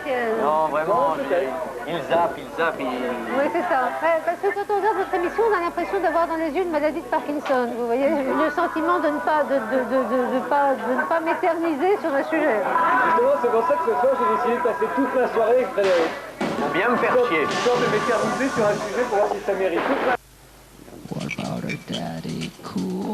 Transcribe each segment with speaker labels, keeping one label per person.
Speaker 1: ancienne.
Speaker 2: Non, vraiment, il zappe.
Speaker 1: Oui, c'est ça. Parce que quand on regarde votre émission, on a l'impression d'avoir dans les yeux une maladie de Parkinson. Vous voyez, le sentiment de ne pas, de ne pas m'éterniser sur un sujet.
Speaker 3: Justement, c'est pour ça que ce soir, j'ai décidé de passer toute la soirée avec Frédéric.
Speaker 2: Faut bien me faire chier.
Speaker 3: Histoire de m'éterniser sur un sujet pour voir si ça mérite toute la...
Speaker 4: What about her daddy cool?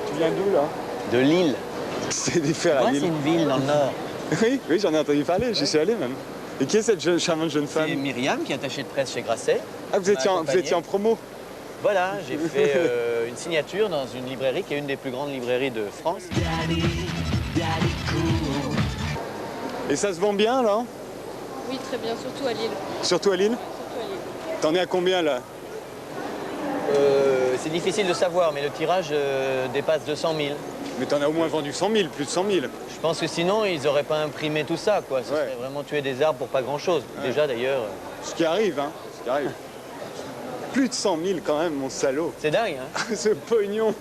Speaker 3: Tu viens d'où, là?
Speaker 2: De Lille.
Speaker 3: C'est des fers à
Speaker 2: Moi,
Speaker 3: Lille.
Speaker 2: c'est une ville dans le Nord.
Speaker 3: Oui, j'en ai entendu parler, j'y suis allé même. Et qui est cette charmante jeune femme?
Speaker 2: C'est Myriam qui est attachée de presse chez Grasset.
Speaker 3: Ah, vous étiez en promo?
Speaker 2: Voilà, j'ai fait une signature dans une librairie qui est une des plus grandes librairies de France.
Speaker 3: Et ça se vend bien, là?
Speaker 5: Oui, très bien, surtout à Lille.
Speaker 3: Surtout à Lille?
Speaker 5: Surtout à Lille.
Speaker 3: T'en es à combien, là?
Speaker 2: C'est difficile de savoir, mais le tirage dépasse 200 000.
Speaker 3: Mais t'en as au moins vendu 100 000, plus de 100 000.
Speaker 2: Je pense que sinon, ils n'auraient pas imprimé tout ça, quoi. Ce serait vraiment tuer des arbres pour pas grand-chose.
Speaker 3: Ouais.
Speaker 2: Déjà, d'ailleurs...
Speaker 3: Ce qui arrive, hein. Ce qui arrive. Plus de 100 000, quand même, mon salaud.
Speaker 2: C'est dingue, hein.
Speaker 3: Ce pognon.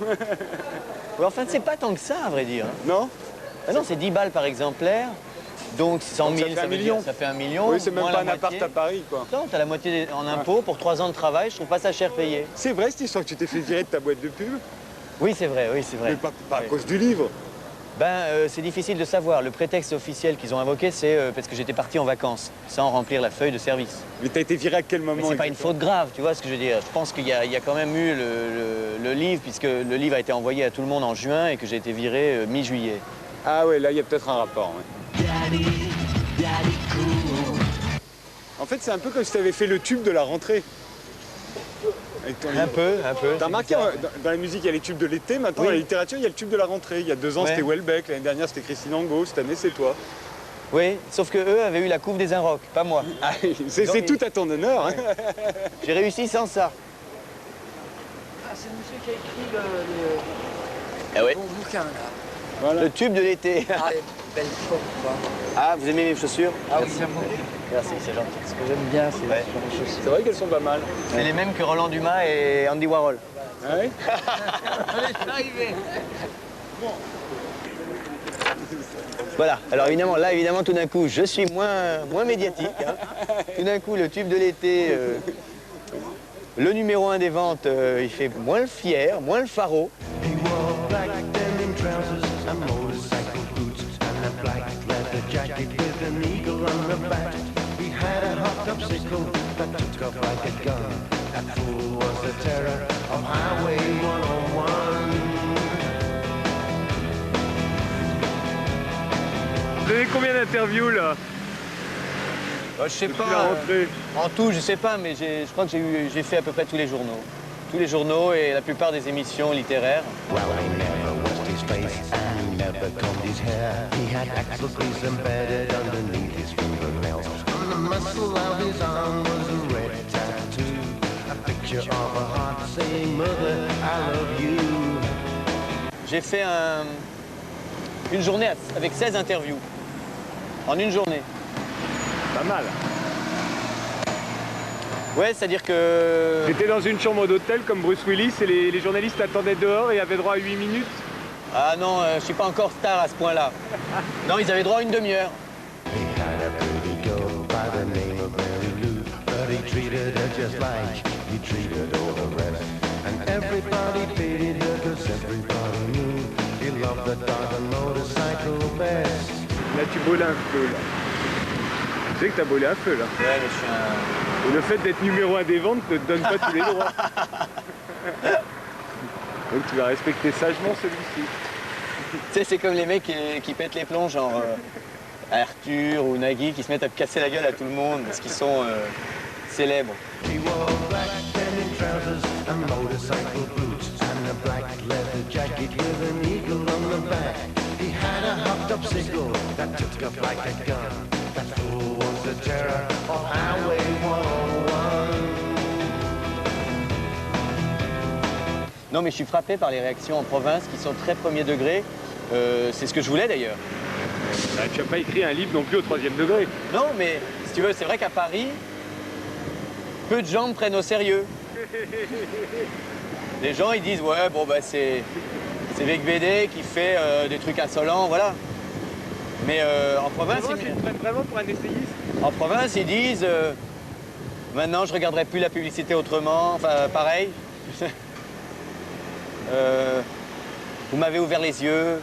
Speaker 2: Ouais, enfin, c'est pas tant que ça, à vrai dire.
Speaker 3: Non?
Speaker 2: Ah non, c'est 10 balles par exemplaire. Donc 100 000,
Speaker 3: Donc ça fait un million.
Speaker 2: ça fait 1 million.
Speaker 3: Oui, c'est même
Speaker 2: moins
Speaker 3: pas
Speaker 2: la
Speaker 3: un appart
Speaker 2: moitié.
Speaker 3: à Paris, quoi.
Speaker 2: Non, t'as la moitié en impôts pour 3 ans de travail. Je trouve pas ça cher payé.
Speaker 3: C'est vrai, cette histoire que tu t'es fait virer de ta boîte de pub?
Speaker 2: Oui, c'est vrai, oui, c'est vrai.
Speaker 3: Mais pas à
Speaker 2: Oui.
Speaker 3: cause du livre.
Speaker 2: C'est difficile de savoir. Le prétexte officiel qu'ils ont invoqué, c'est parce que j'étais parti en vacances, sans remplir la feuille de service.
Speaker 3: Mais t'as été viré à quel moment?
Speaker 2: Mais c'est pas une faute grave, tu vois ce que je veux dire. Je pense qu'il y a quand même eu le livre, puisque le livre a été envoyé à tout le monde en juin et que j'ai été viré mi-juillet.
Speaker 3: Ah ouais, là, il y a peut-être un rapport, ouais. En fait, c'est un peu comme si tu avais fait le tube de la rentrée. Avec ton livre.
Speaker 2: Un peu.
Speaker 3: T'as remarqué, dans la musique, il y a les tubes de l'été, maintenant,
Speaker 2: Oui.
Speaker 3: dans la littérature, il y a le tube de la rentrée. Il y a 2 ans,
Speaker 2: Ouais.
Speaker 3: c'était Welbeck, l'année dernière, c'était Christine Angot, cette année, c'est toi.
Speaker 2: Oui, sauf que eux avaient eu la couve des Inrocks, pas moi.
Speaker 3: Ah, c'est
Speaker 2: Donc,
Speaker 3: tout à ton honneur. Hein.
Speaker 2: J'ai réussi sans ça.
Speaker 6: Ah, c'est le monsieur qui a écrit
Speaker 2: Ah ouais.
Speaker 6: bon bouquin, là.
Speaker 3: Voilà.
Speaker 2: Le tube de l'été.
Speaker 6: Ah, les belles formes, quoi.
Speaker 2: Ah, vous aimez mes chaussures?
Speaker 6: Ah oui, c'est bon.
Speaker 2: Merci, c'est gentil.
Speaker 6: Ce que j'aime bien, c'est
Speaker 2: Ouais.
Speaker 6: sur les chaussures.
Speaker 3: C'est vrai qu'elles sont pas mal.
Speaker 2: C'est les mêmes que Roland Dumas et Andy Warhol.
Speaker 3: Ah ouais.
Speaker 2: Voilà, alors évidemment, là, tout d'un coup, je suis moins médiatique. Hein. Tout d'un coup, le tube de l'été, le numéro 1 des ventes, il fait moins le fier, moins le faro.
Speaker 7: He wore black denim trousers and motorcycle boots and a black leather jacket with an eagle on the back. He had a hot up sickle that took off like a gun. That fool was the terror of Highway 101.
Speaker 3: Vous avez combien d'interviews, là?
Speaker 2: Je sais
Speaker 3: Depuis la rentrée.
Speaker 2: En tout, je sais pas, mais je crois que j'ai fait à peu près tous les journaux. Tous les journaux et la plupart des émissions littéraires.
Speaker 7: Well, he never washed his face and he never combed his hair. He had axle grease embedded underneath his fingernails. On the muscle of his arm was a red tattoo. picture of a heart saying, Mother, I love you.
Speaker 2: J'ai fait une journée avec 16 interviews. En une journée.
Speaker 3: Pas mal.
Speaker 2: Ouais, c'est-à-dire que...
Speaker 3: J'étais dans une chambre d'hôtel comme Bruce Willis et les journalistes attendaient dehors et avaient droit à 8 minutes.
Speaker 2: Ah non, je suis pas encore star à ce point-là. Non, ils avaient droit à une demi-heure.
Speaker 7: He had a pretty girl by the name of Mary Lou, but he treated her just like he treated all the rest. And everybody pitied her cause everybody knew he loved the dog and motorcycle best.
Speaker 3: Là, tu brûles un feu, là. Tu sais que t'as brûlé un feu, là.
Speaker 2: Ouais, mais je suis un...
Speaker 3: Et le fait d'être numéro 1 des ventes ne te donne pas tous les droits. Donc tu vas respecter sagement celui-ci.
Speaker 2: Tu sais, c'est comme les mecs qui pètent les plombs, genre Arthur ou Nagui, qui se mettent à casser la gueule à tout le monde parce qu'ils sont célèbres.
Speaker 7: He wore black denim trousers and motorcycle boots and a black leather jacket with an eagle on the back. He had a hopped up sickle that took off like a gun. That fool was the terror of Highway 101.
Speaker 2: Non, mais je suis frappé par les réactions en province qui sont très premier degré. C'est ce que je voulais d'ailleurs.
Speaker 3: Bah, tu n'as pas écrit un livre non plus au 3e degré.
Speaker 2: Non, mais si tu veux, c'est vrai qu'à Paris, peu de gens me prennent au sérieux. Les gens, ils disent, ouais, bon, bah, c'est Vic BD qui fait des trucs insolents, voilà. Mais en province,
Speaker 3: Ils te prennent vraiment pour un essayiste.
Speaker 2: En province, ils disent maintenant, je ne regarderai plus la publicité autrement. Enfin, pareil. Vous m'avez ouvert les yeux.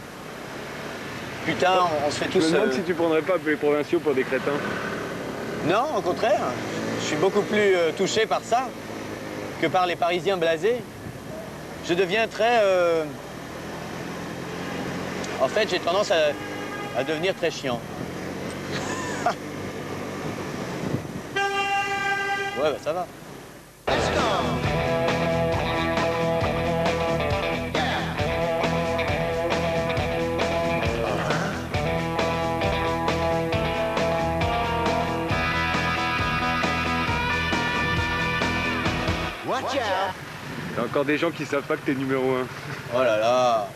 Speaker 2: Putain, on se fait tous...
Speaker 3: Je me demande si tu prendrais pas les provinciaux pour des crétins.
Speaker 2: Non, au contraire. Je suis beaucoup plus touché par ça que par les Parisiens blasés. Je deviens très... En fait, j'ai tendance à devenir très chiant. Ouais, bah ça va.
Speaker 7: Watch out!
Speaker 3: Il y a encore des gens qui savent pas que t'es numéro 1.
Speaker 2: Oh là là.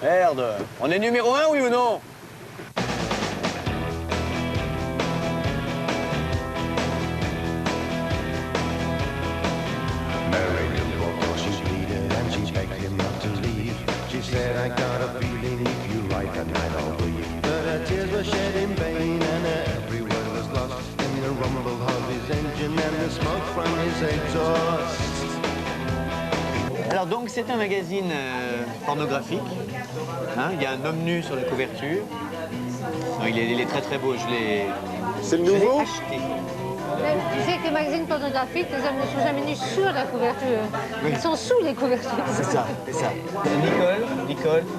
Speaker 2: Merde. On est numéro 1, oui ou non?
Speaker 7: Mary Lou walked on, she pleaded and she begged him not to leave. She said, I got a feeling if you write that night I'll breathe. But her tears were shed in vain and every word was lost in the rumble of his engine and the smoke from his exhaust.
Speaker 2: Alors donc c'est un magazine pornographique. Hein, il y a un homme nu sur la couverture. Non, il est très très beau, je l'ai
Speaker 3: C'est le nouveau?
Speaker 2: acheté.
Speaker 1: Tu sais que les magazines pornographiques, les hommes ne sont jamais nus sur la couverture.
Speaker 2: Oui.
Speaker 1: Ils sont sous les couvertures.
Speaker 2: C'est ça, c'est ça.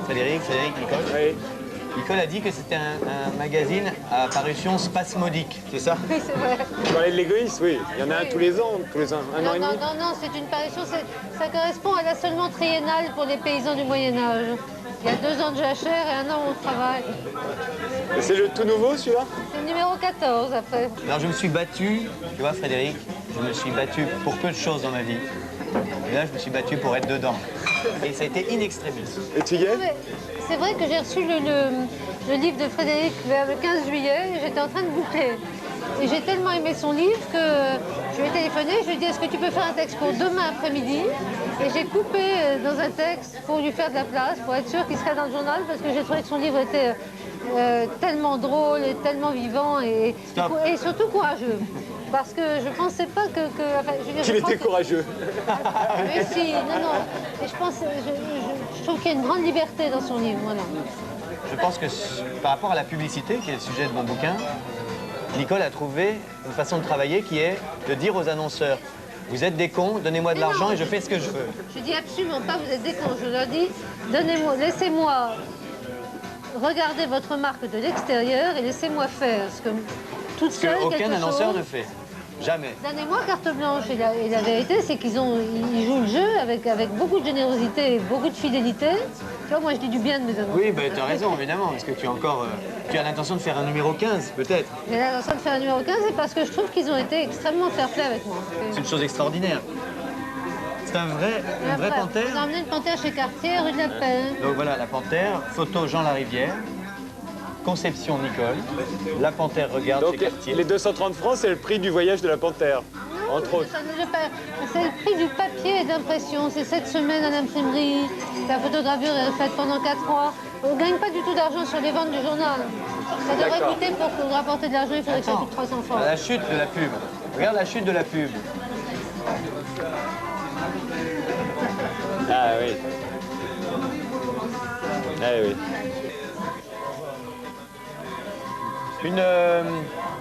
Speaker 2: Frédéric, Nicole.
Speaker 3: Oui.
Speaker 2: Nicole a dit que c'était un magazine à parution spasmodique, c'est ça?
Speaker 1: Oui, c'est vrai.
Speaker 3: Tu parlais de l'égoïste, oui. Il y en a un tous les ans, un an et demi.
Speaker 1: Non, c'est une parution, ça correspond à l'assolement triennal pour les paysans du Moyen-Âge. Il y a 2 ans de jachère et 1 an au travail.
Speaker 3: Et c'est le tout nouveau, celui-là?
Speaker 1: C'est le numéro 14 après.
Speaker 2: Alors je me suis battu, tu vois Frédéric, je me suis battu pour peu de choses dans ma vie. Et là je me suis battu pour être dedans. Et ça a été in extremis.
Speaker 3: Et tu y es?
Speaker 1: Mais c'est vrai que j'ai reçu le livre de Frédéric vers le 15 juillet et j'étais en train de boucler. Et j'ai tellement aimé son livre que je lui ai téléphoné, je lui ai dit est-ce que tu peux faire un texte pour demain après-midi? Et j'ai coupé dans un texte pour lui faire de la place, pour être sûr qu'il serait dans le journal, parce que j'ai trouvé que son livre était tellement drôle et tellement vivant et surtout courageux. Parce que je ne pensais pas que... enfin, je veux dire,
Speaker 3: Qu'il était courageux.
Speaker 1: Mais si, non. Et je trouve qu'il y a une grande liberté dans son livre, voilà.
Speaker 2: Je pense que par rapport à la publicité, qui est le sujet de mon bouquin, Nicole a trouvé une façon de travailler qui est de dire aux annonceurs « Vous êtes des cons, donnez-moi de l'argent et je fais ce que je veux. »
Speaker 1: Je dis absolument pas vous êtes des cons. Je leur dis donnez-moi, laissez-moi regarder votre marque de l'extérieur et laissez-moi faire ce que toute
Speaker 2: Ce
Speaker 1: seule
Speaker 2: qu'aucun
Speaker 1: quelque
Speaker 2: annonceur
Speaker 1: chose.
Speaker 2: ne fait. Jamais.
Speaker 1: Donnez-moi carte blanche. Et la vérité, c'est qu'ils jouent le jeu avec beaucoup de générosité et beaucoup de fidélité. Tu vois, moi, je dis du bien de mes annonceurs.
Speaker 2: Oui, bah, tu as raison, évidemment, parce que tu as encore... tu as l'intention de faire un numéro 15, peut-être.
Speaker 1: J'ai l'intention de faire un numéro 15 et parce que je trouve qu'ils ont été extrêmement fair-play avec moi.
Speaker 2: C'est une chose extraordinaire. C'est une vraie
Speaker 1: On a
Speaker 2: panthère.
Speaker 1: emmené une panthère chez Cartier, rue de la Paix.
Speaker 2: Donc voilà, la panthère, photo Jean Larivière, conception Nicole, la panthère regarde
Speaker 3: Donc
Speaker 2: chez Cartier.
Speaker 3: les 230 francs, c'est le prix du voyage de la panthère, entre autres.
Speaker 1: C'est le prix du papier et d'impression. C'est 7 semaines à l'imprimerie. La photogravure est faite pendant 4 mois. On ne gagne pas du tout d'argent sur les ventes du journal. Ça devrait
Speaker 3: D'accord.
Speaker 1: coûter pour rapporter de l'argent, il faudrait que ça coûte 300 francs.
Speaker 2: La chute de la pub. Regarde la chute de la pub.
Speaker 3: Ah oui. Ah oui.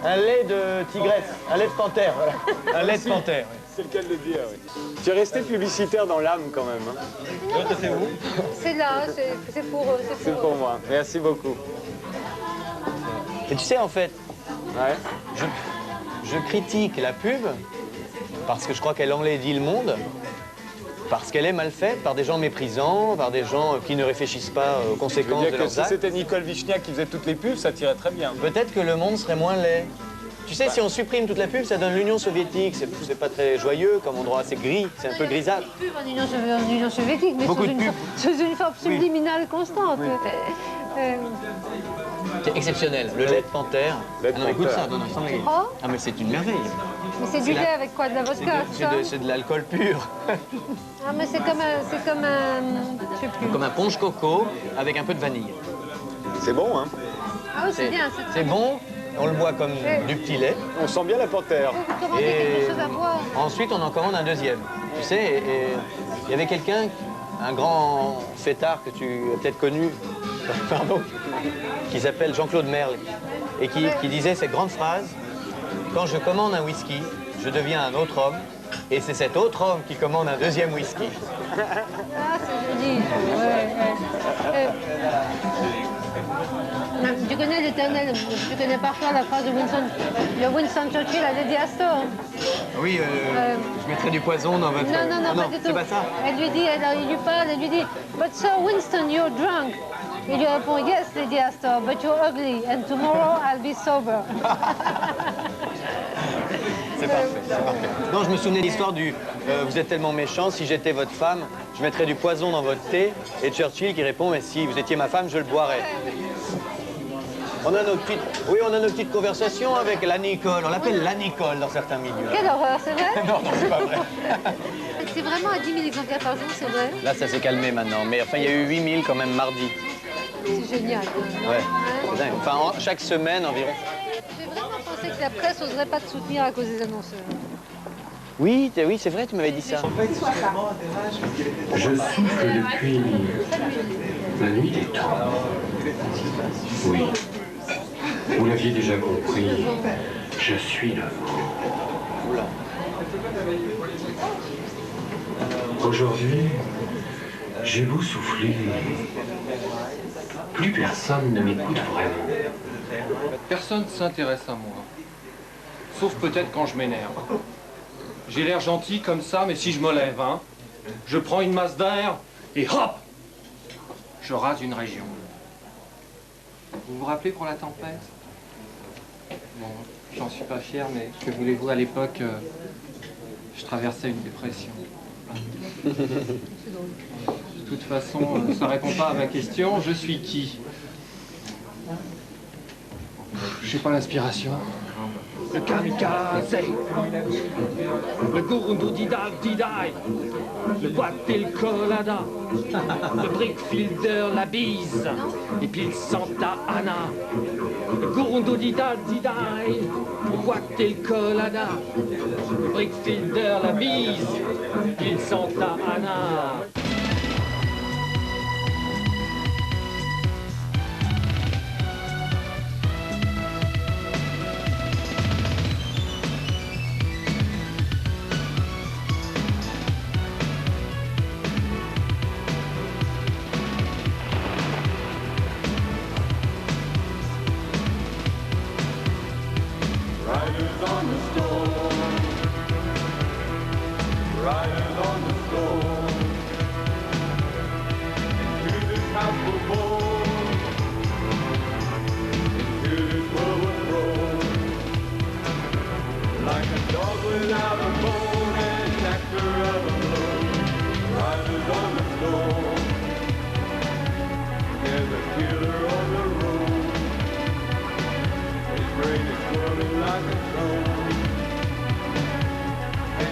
Speaker 2: Un lait de tigresse, un lait de panthère, voilà. Un lait de panthère.
Speaker 3: C'est le cas de le dire, oui. Tu es resté publicitaire dans l'âme quand même. Hein.
Speaker 2: C'est vous?
Speaker 1: C'est là, c'est pour eux.
Speaker 3: C'est pour moi. Merci beaucoup.
Speaker 2: Et tu sais, en fait,
Speaker 3: Ouais.
Speaker 2: je critique la pub parce que je crois qu'elle enlaidit le monde, parce qu'elle est mal faite par des gens méprisants, par des gens qui ne réfléchissent pas aux
Speaker 3: Je veux
Speaker 2: conséquences
Speaker 3: dire
Speaker 2: de
Speaker 3: que
Speaker 2: leurs
Speaker 3: si
Speaker 2: actes.
Speaker 3: c'était Nicole Vichniac qui faisait toutes les pubs, ça tirait très bien.
Speaker 2: Peut-être que le monde serait moins laid. Tu sais, si on supprime toute la pub, ça donne l'Union soviétique. C'est pas très joyeux comme endroit, c'est gris, c'est un peu grisâtre.
Speaker 1: Il y a beaucoup de pubs en Union soviétique, mais
Speaker 2: Beaucoup
Speaker 1: sous
Speaker 2: de pubs.
Speaker 1: sous une forme subliminale constante.
Speaker 2: C'est exceptionnel. Le lait de panthère.
Speaker 3: Lait de
Speaker 2: Ah non, écoute
Speaker 3: panthère.
Speaker 2: ça, non, sans blague.
Speaker 1: Oh.
Speaker 2: Ah, mais c'est une merveille.
Speaker 1: Mais c'est du lait avec quoi? De la vodka, c'est ça?
Speaker 2: C'est de l'alcool pur.
Speaker 1: Ah, mais c'est comme un, je sais plus.
Speaker 2: Comme un punch coco avec un peu de vanille.
Speaker 3: C'est bon, hein?
Speaker 1: Ah oui, c'est bien.
Speaker 2: C'est bon, on le boit comme du petit lait.
Speaker 3: On sent bien la panthère.
Speaker 1: Vous commandez quelque chose à boire?
Speaker 2: Ensuite, on en commande un deuxième. Tu sais, et il y avait quelqu'un, un grand fêtard que tu as peut-être connu, pardon, qui s'appelle Jean-Claude Merle, et qui disait cette grande phrase: quand je commande un whisky, je deviens un autre homme, et c'est cet autre homme qui commande un deuxième whisky.
Speaker 1: Ah, c'est joli. Tu connais l'éternel, tu connais par cœur la phrase de Winston Churchill à Lady Astor.
Speaker 2: Oui, je mettrai du poison dans votre...
Speaker 1: Non, pas du tout.
Speaker 2: c'est pas ça.
Speaker 1: Elle lui dit, il lui parle, elle lui dit, but Sir Winston, you're drunk. Il lui répond, yes, Lady Astor, but you're ugly, and tomorrow I'll be sober.
Speaker 2: C'est parfait, c'est parfait. Non, je me souvenais de l'histoire du vous êtes tellement méchant, si j'étais votre femme, je mettrais du poison dans votre thé. Et Churchill qui répond, mais si vous étiez ma femme, je le boirais. On a nos petites conversations avec la Nicole. On l'appelle la Nicole dans certains milieux.
Speaker 1: Quelle horreur, c'est vrai?
Speaker 2: Non, c'est pas vrai.
Speaker 1: C'est vraiment à 10 000 exemplaires par jour, c'est vrai?
Speaker 2: Là, ça s'est calmé maintenant. Mais enfin, il y a eu 8 000 quand même mardi.
Speaker 1: C'est génial.
Speaker 2: Ouais. C'est dingue. Enfin, chaque semaine environ.
Speaker 1: J'ai vraiment pensé que la presse n'oserait pas te soutenir à cause des annonceurs.
Speaker 2: Oui, c'est vrai, tu m'avais dit ça.
Speaker 8: Je souffle depuis la nuit des temps. Oui, vous l'aviez déjà compris, je suis le vent. Aujourd'hui, j'ai beau souffler, plus personne ne m'écoute vraiment.
Speaker 9: Personne ne s'intéresse à moi. Sauf peut-être quand je m'énerve. J'ai l'air gentil comme ça, mais si je me lève, hein, je prends une masse d'air et hop, je rase une région. Vous vous rappelez pour la tempête? Bon, j'en suis pas fier, mais que voulez-vous, à l'époque, je traversais une dépression. De toute façon, ça répond pas à ma question. Je suis qui? Je sais pas l'inspiration. Le kamikaze, le gurundu didal didai, le cocktail colada, le brickfielder la bise, et puis le Santa Ana. Le gurundu didal didai, le cocktail colada, le brickfielder la bise, et puis le Santa Ana.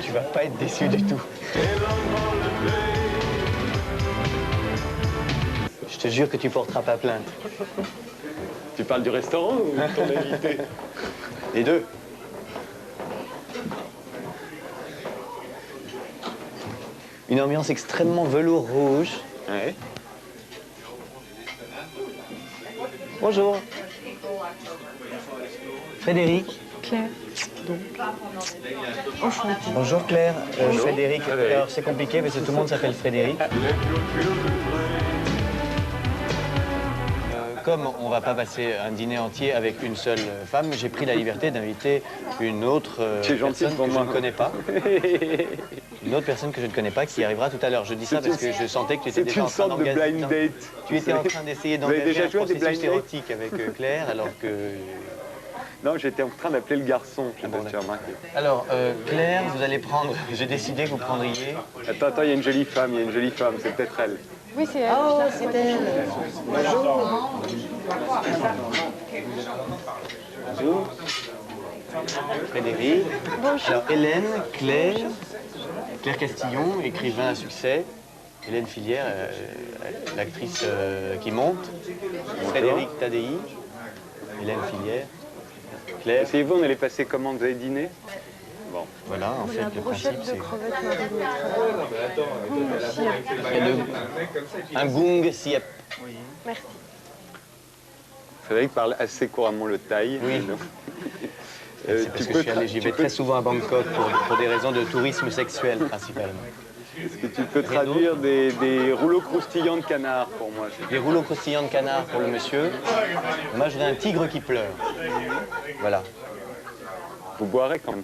Speaker 2: tu vas pas être déçu du tout. Je te jure que tu porteras pas plainte.
Speaker 3: Tu parles du restaurant ou de ton invité?
Speaker 2: Les deux. Une ambiance extrêmement velours rouge.
Speaker 3: Ouais.
Speaker 2: Bonjour. Frédéric.
Speaker 5: Claire.
Speaker 2: Bonjour Claire. Frédéric. Alors c'est compliqué parce que tout le monde s'appelle Frédéric. Comme on va pas passer un dîner entier avec une seule femme, j'ai pris la liberté d'inviter une autre personne que je ne connais pas. Une autre personne que je ne connais pas qui arrivera tout à l'heure. Je dis ça parce que je sentais que tu étais déjà en train d'engager...
Speaker 3: C'est une sorte de blind date.
Speaker 2: Tu étais en train d'essayer d'engager un processus érotique avec Claire alors que...
Speaker 3: Non, j'étais en train d'appeler le garçon, je sais pas si tu as remarqué.
Speaker 2: Alors, Claire, vous allez prendre... J'ai décidé que vous prendriez...
Speaker 3: Attends, il y a une jolie femme, c'est peut-être elle.
Speaker 5: Oui, c'est elle.
Speaker 1: Oh, c'est elle.
Speaker 2: Bonjour. Bonjour. Frédéric.
Speaker 5: Bonjour.
Speaker 2: Alors, Hélène, Claire Castillon, écrivain à succès. Hélène Filière, l'actrice qui monte. Frédéric Tadei. Hélène Filière. Claire.
Speaker 3: Essayez-vous, on allait passer comment? Vous avez dîné? Bon.
Speaker 2: Voilà, en fait, le principe, c'est... Un gung siep.
Speaker 5: Merci.
Speaker 3: Frédéric parle assez couramment le thaï.
Speaker 2: Oui. C'est parce que j'y vais très souvent à Bangkok pour des raisons de tourisme sexuel, principalement.
Speaker 3: Est-ce que tu peux traduire des rouleaux croustillants de canard pour moi?
Speaker 2: Des rouleaux croustillants de canard pour le monsieur. Moi, je voudrais un tigre qui pleure. Voilà.
Speaker 3: Vous boirez quand même?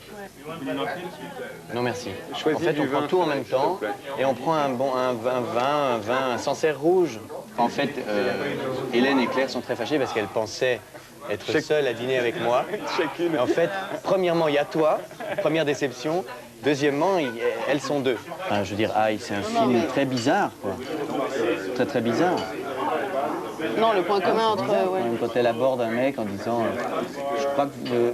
Speaker 2: Non, merci.
Speaker 3: Choisis
Speaker 2: en fait,
Speaker 3: du
Speaker 2: on
Speaker 3: vin,
Speaker 2: prend tout en même
Speaker 3: s'il te
Speaker 2: temps
Speaker 3: plaît.
Speaker 2: et on prend un vin Sancerre rouge. En fait, Hélène et Claire sont très fâchées parce qu'elles pensaient être seules à dîner avec moi.
Speaker 3: Chacune.
Speaker 2: En fait, premièrement, il y a toi, première déception. Deuxièmement, elles sont deux. Enfin, je veux dire, c'est un film très bizarre, quoi. Très, très bizarre.
Speaker 5: Non, le point commun entre... ouais.
Speaker 2: Même quand elle aborde un mec en disant je crois que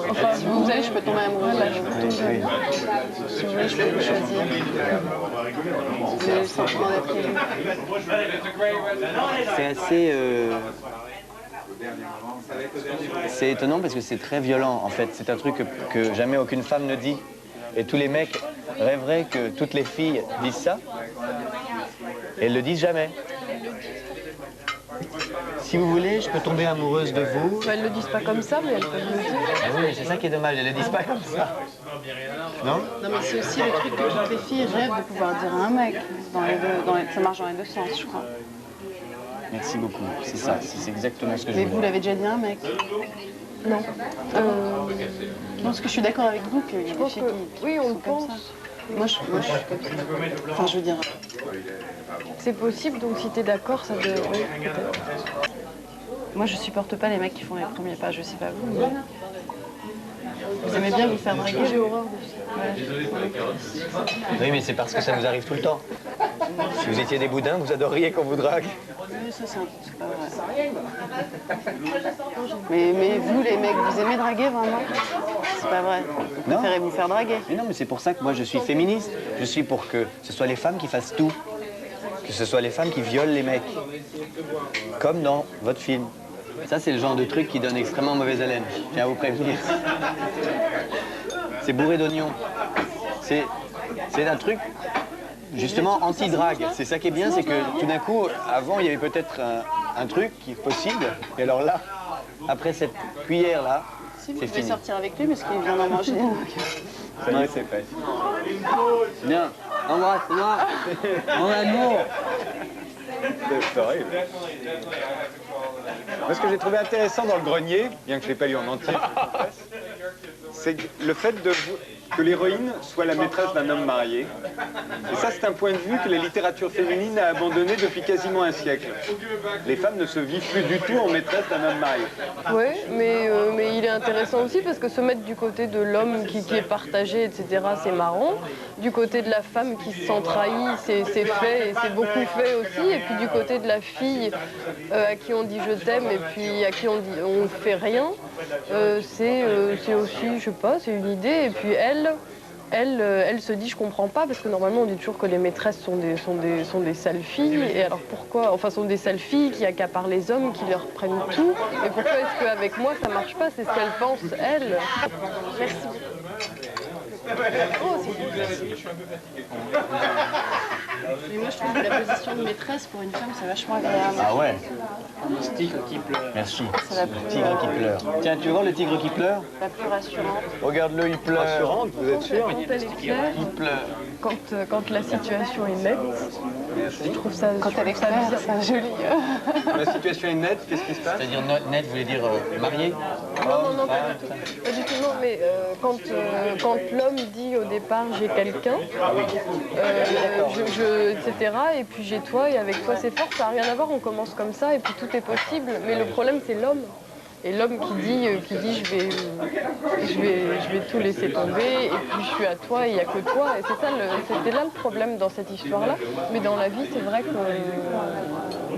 Speaker 5: Enfin, vous allez, je peux tomber amoureuse. Là, je peux tomber. Si vous voulez, je peux vous choisir. Le sentiment d'être élu.
Speaker 2: c'est assez... C'est étonnant parce que c'est très violent, en fait. C'est un truc que jamais aucune femme ne dit. Et tous les mecs rêveraient que toutes les filles disent ça. Et elles le disent jamais. Si vous voulez, je peux tomber amoureuse de vous.
Speaker 5: Elles le disent pas comme ça, mais elles peuvent le dire.
Speaker 2: Ah oui, c'est ça qui est dommage, elles le disent pas comme ça. Non?
Speaker 10: Non, mais c'est aussi le truc que toutes les filles rêvent de pouvoir dire à un mec. Ça marche dans les deux sens, je crois.
Speaker 2: Merci beaucoup, c'est ça, c'est exactement ce que je
Speaker 10: Mais
Speaker 2: voulais.
Speaker 10: vous l'avez déjà dit à un mec?
Speaker 5: Non.
Speaker 10: Non, parce que je suis d'accord avec vous qu'il y a des filles qui
Speaker 5: Oui, on
Speaker 10: sont
Speaker 5: le
Speaker 10: comme
Speaker 5: pense.
Speaker 10: ça. Moi, je suis comme ça. Enfin, je veux dire...
Speaker 5: C'est possible, donc si t'es d'accord, ça devrait... Oui, peut-être.
Speaker 10: Moi, je supporte pas les mecs qui font les premiers pas, je sais pas vous. Mais... Vous aimez bien vous faire draguer?
Speaker 5: J'ai horreur de ça.
Speaker 2: Oui, mais c'est parce que ça nous arrive tout le temps. Si vous étiez des boudins, vous adoreriez qu'on vous drague.
Speaker 10: Oui, ça, c'est pas vrai. Mais vous, les mecs, vous aimez draguer vraiment? C'est pas vrai. Vous
Speaker 2: Non.
Speaker 10: préférez vous faire draguer.
Speaker 2: Mais non, mais c'est pour ça que moi je suis féministe. Je suis pour que ce soit les femmes qui fassent tout. Que ce soit les femmes qui violent les mecs. Comme dans votre film. Ça, c'est le genre de truc qui donne extrêmement mauvaise haleine. Je tiens à vous prévenir. C'est bourré d'oignons. C'est un truc, justement, anti-drague. C'est ça qui est bien, c'est que tout d'un coup, avant, il y avait peut-être un truc qui est possible. Et alors là, après cette cuillère-là,
Speaker 10: Si vous
Speaker 2: c'est
Speaker 10: pouvez
Speaker 2: fini.
Speaker 10: sortir avec lui, parce qu'il vient d'en manger.
Speaker 3: Ça y est, c'est fait.
Speaker 2: Bien, embrasse-moi. En amour.
Speaker 3: C'est horrible. Moi, ce que j'ai trouvé intéressant dans le grenier, bien que je ne l'ai pas lu en entier, c'est le fait que l'héroïne soit la maîtresse d'un homme marié. Et ça, c'est un point de vue que la littérature féminine a abandonné depuis quasiment un siècle. Les femmes ne se vivent plus du tout en maîtresse d'un homme marié.
Speaker 5: Oui, mais il est intéressant aussi parce que se mettre du côté de l'homme qui est partagé, etc., c'est marrant. Du côté de la femme qui se sent trahie, c'est fait et c'est beaucoup fait aussi. Et puis du côté de la fille à qui on dit je t'aime et puis à qui on fait rien. c'est aussi, je sais pas, c'est une idée. Et puis elle se dit, je comprends pas, parce que normalement on dit toujours que les maîtresses sont des sales filles. Et alors pourquoi, enfin sont des sales filles qui accaparent les hommes, qui leur prennent tout. Et pourquoi est-ce qu'avec moi ça marche pas? C'est ce qu'elle pense, elle. Merci. Oh,
Speaker 10: Mais moi, je trouve que la position de maîtresse pour une femme, c'est vachement agréable.
Speaker 2: Ah ouais.
Speaker 6: Le tigre qui pleure.
Speaker 2: Merci.
Speaker 10: C'est la plus,
Speaker 2: Le tigre qui pleure. Tiens, tu vois le tigre qui pleure?
Speaker 10: la plus rassurante.
Speaker 2: Regarde-le, il pleure.
Speaker 3: Rassurante, vous êtes sûr?
Speaker 5: Quand elle est claire,
Speaker 2: Il pleure.
Speaker 5: quand la situation est nette, je trouve ça,
Speaker 10: Quand elle est claire, c'est joli.
Speaker 3: La situation est nette, qu'est-ce qui se passe?
Speaker 2: C'est-à-dire net, vous voulez dire marié?
Speaker 5: Non, pas du tout. Pas du tout, non, mais quand l'homme dit au départ j'ai quelqu'un, etc., et puis j'ai toi, et avec toi c'est fort, ça n'a rien à voir, on commence comme ça, et puis tout est possible. Mais le problème, c'est l'homme. Et l'homme qui dit je vais tout laisser tomber, et puis je suis à toi, et il n'y a que toi. Et c'était là le problème dans cette histoire-là. Mais dans la vie, c'est vrai que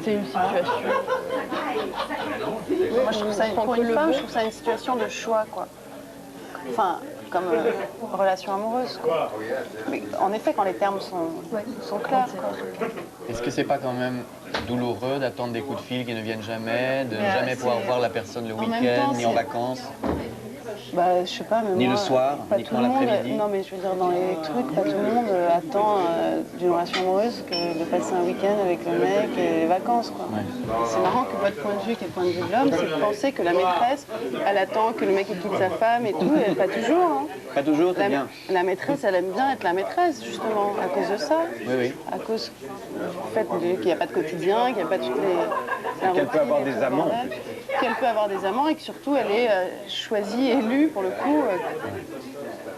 Speaker 5: c'est une situation.
Speaker 10: Moi, je trouve ça, pour une femme, je trouve ça une situation de choix, quoi. Enfin, comme relation amoureuse, quoi. Mais en effet, quand les termes sont clairs, quoi.
Speaker 2: Est-ce que c'est pas quand même douloureux d'attendre des coups de fil qui ne viennent jamais, de ne jamais pouvoir voir la personne le week-end, ni en vacances?
Speaker 10: Bah, je sais pas, mais
Speaker 2: Ni
Speaker 10: moi,
Speaker 2: le soir,
Speaker 10: pas
Speaker 2: ni
Speaker 10: tout
Speaker 2: quand
Speaker 10: le monde,
Speaker 2: l'après-midi.
Speaker 10: non, mais je veux dire, dans les trucs, pas tout le monde attend d'une relation amoureuse que de passer un week-end avec le mec et les vacances, quoi.
Speaker 2: Ouais.
Speaker 10: C'est marrant que votre point de vue, qui est le point de vue de l'homme, c'est de penser que la maîtresse, elle attend que le mec quitte sa femme et tout, et pas toujours, hein.
Speaker 2: Pas toujours, c'est bien.
Speaker 10: La maîtresse, elle aime bien être la maîtresse, justement, à cause de ça.
Speaker 2: Oui, oui.
Speaker 10: À cause du fait qu'il n'y a pas de quotidien, qu'il n'y a pas toutes les...
Speaker 3: Qu'elle peut avoir des amants, en plus.
Speaker 10: Qu'elle peut avoir des amants et que surtout elle est choisie, élue, pour le coup,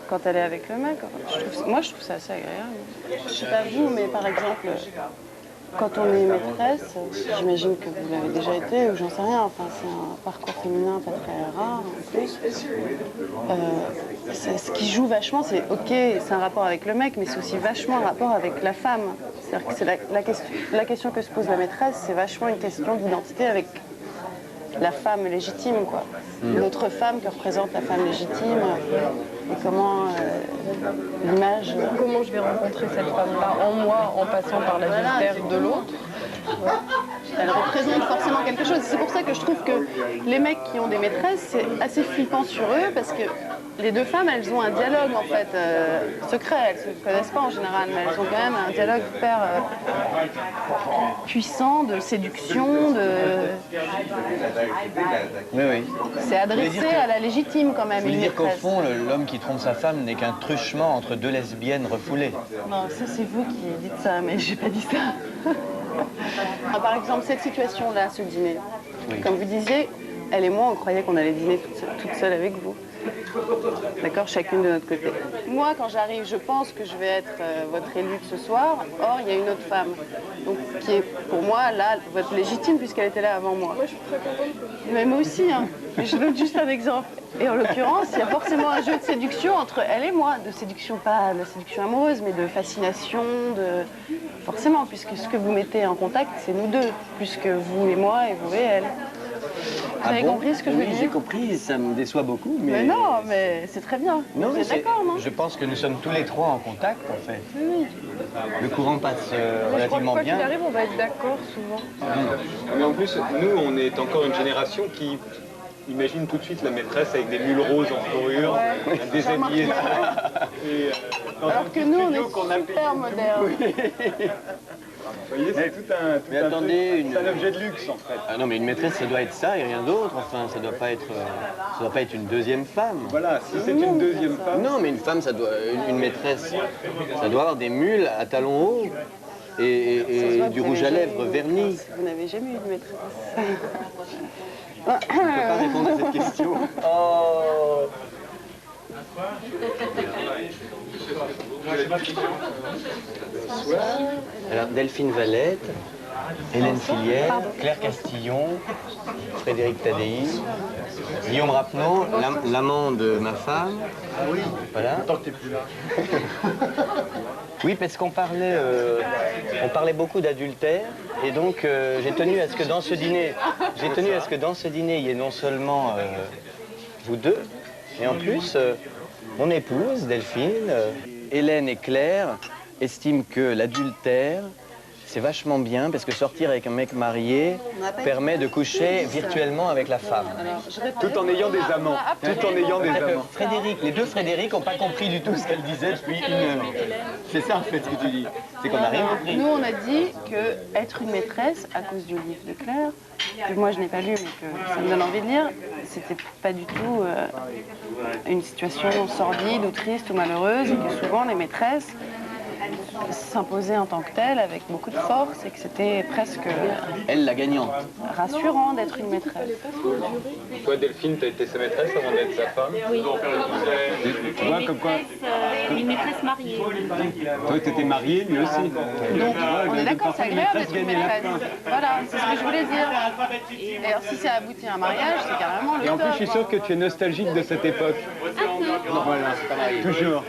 Speaker 10: quand elle est avec le mec. Moi, je trouve ça assez agréable. Je sais pas vous, mais par exemple, quand on est maîtresse, j'imagine que vous l'avez déjà été, ou j'en sais rien, enfin, c'est un parcours féminin pas très rare, en plus. Ce qui joue vachement, c'est ok, c'est un rapport avec le mec, mais c'est aussi vachement un rapport avec la femme. C'est-à-dire que c'est la question que se pose la maîtresse, c'est vachement une question d'identité avec la femme légitime, quoi. L'autre femme que représente la femme légitime, et comment l'image...
Speaker 5: Comment je vais rencontrer cette femme-là en moi, en passant par l'adultère de l'autre?
Speaker 10: Elle représente forcément quelque chose. C'est pour ça que je trouve que les mecs qui ont des maîtresses, c'est assez flippant sur eux, parce que les deux femmes, elles ont un dialogue, en fait, secret. Elles ne se connaissent pas en général, mais elles ont quand même un dialogue hyper puissant, de séduction, de...
Speaker 2: Oui, oui.
Speaker 10: C'est adressé à la légitime, quand même,
Speaker 2: Vous voulez
Speaker 10: une
Speaker 2: dire qu'au
Speaker 10: maîtresse.
Speaker 2: fond, l'homme qui trompe sa femme n'est qu'un truchement entre deux lesbiennes refoulées?
Speaker 10: Non, ça c'est vous qui dites ça, mais j'ai pas dit ça. Ah, par exemple, cette situation-là, ce dîner, comme vous disiez, elle et moi, on croyait qu'on allait dîner toute seule avec vous. D'accord, chacune de notre côté. Moi, quand j'arrive, je pense que je vais être votre élue de ce soir. Or, il y a une autre femme, donc qui est pour moi là votre légitime puisqu'elle était là avant moi.
Speaker 5: Moi, je suis très contente.
Speaker 10: Mais moi aussi, hein. Je donne juste un exemple. Et en l'occurrence, il y a forcément un jeu de séduction entre elle et moi, de séduction, pas de séduction amoureuse, mais de fascination, de... Forcément, puisque ce que vous mettez en contact, c'est nous deux, plus que vous et moi et vous et elle. Vous avez compris ce que je veux
Speaker 2: Oui,
Speaker 10: dire?
Speaker 2: j'ai compris, ça me déçoit beaucoup, mais...
Speaker 10: Mais non, mais c'est très bien.
Speaker 2: Non,
Speaker 10: Vous
Speaker 2: mais
Speaker 10: êtes d'accord, non?
Speaker 2: je pense que nous sommes tous les trois en contact, en fait.
Speaker 10: Oui.
Speaker 2: Le courant passe
Speaker 5: Mais je crois que
Speaker 2: relativement
Speaker 5: quoi qu'il
Speaker 2: bien.
Speaker 5: arrive, on va être d'accord souvent.
Speaker 3: Mais en plus, nous, on est encore une génération qui imagine tout de suite la maîtresse avec des mules roses en fourrure, déshabillée.
Speaker 10: Alors que nous, on est super modernes.
Speaker 3: Vous voyez, c'est tout un
Speaker 2: Mais attendez,
Speaker 3: c'est un objet de luxe, en fait.
Speaker 2: Ah non, mais une maîtresse, ça doit être ça et rien d'autre. Enfin, ça doit pas être une deuxième femme.
Speaker 3: Voilà, si c'est une deuxième femme...
Speaker 2: Non, mais une femme, une maîtresse, ça doit avoir des mules à talons hauts et du rouge à lèvres verni.
Speaker 10: Vous n'avez jamais eu de maîtresse.
Speaker 2: Je ne peux pas répondre à cette question. Oh. Alors, Delphine Valette, Hélène Filière, Claire Castillon, Frédéric Tadei, Guillaume Rapneau, l'amant de ma femme. Voilà. Oui, parce qu'on parlait beaucoup d'adultère, et donc j'ai tenu à ce que dans ce dîner, il y ait non seulement vous deux. Et en plus, mon épouse, Delphine, Hélène et Claire estiment que l'adultère, c'est vachement bien parce que sortir avec un mec marié permet de coucher virtuellement avec la femme.
Speaker 3: Tout en ayant des amants. Tout en ayant des amants.
Speaker 2: Frédéric, les deux Frédéric n'ont pas compris du tout ce qu'elle disait depuis 1 heure. C'est ça en fait ce que tu dis. C'est qu'on n'a rien compris.
Speaker 10: Nous, on a dit que être une maîtresse, à cause du livre de Claire, que moi je n'ai pas lu mais que ça me donne envie de lire, c'était pas du tout une situation sordide ou triste ou malheureuse, et que souvent les maîtresses s'imposaient en tant que telles avec beaucoup de force et que c'était presque
Speaker 2: Elle, la gagnante.
Speaker 10: rassurant d'être une maîtresse.
Speaker 3: Toi, Delphine, t'as été sa maîtresse avant d'être sa femme?
Speaker 11: Oui.
Speaker 3: Tu vois, comme quoi...
Speaker 11: Une maîtresse mariée.
Speaker 3: Toi, t'étais mariée, lui aussi.
Speaker 10: Donc, on est d'accord, c'est agréable d'être une maîtresse. Voilà, c'est ce que je voulais dire. Et alors, si ça aboutit à un mariage, c'est carrément le
Speaker 3: Et en plus,
Speaker 10: top.
Speaker 3: je suis sûr que tu es nostalgique de cette époque. Voilà, toujours.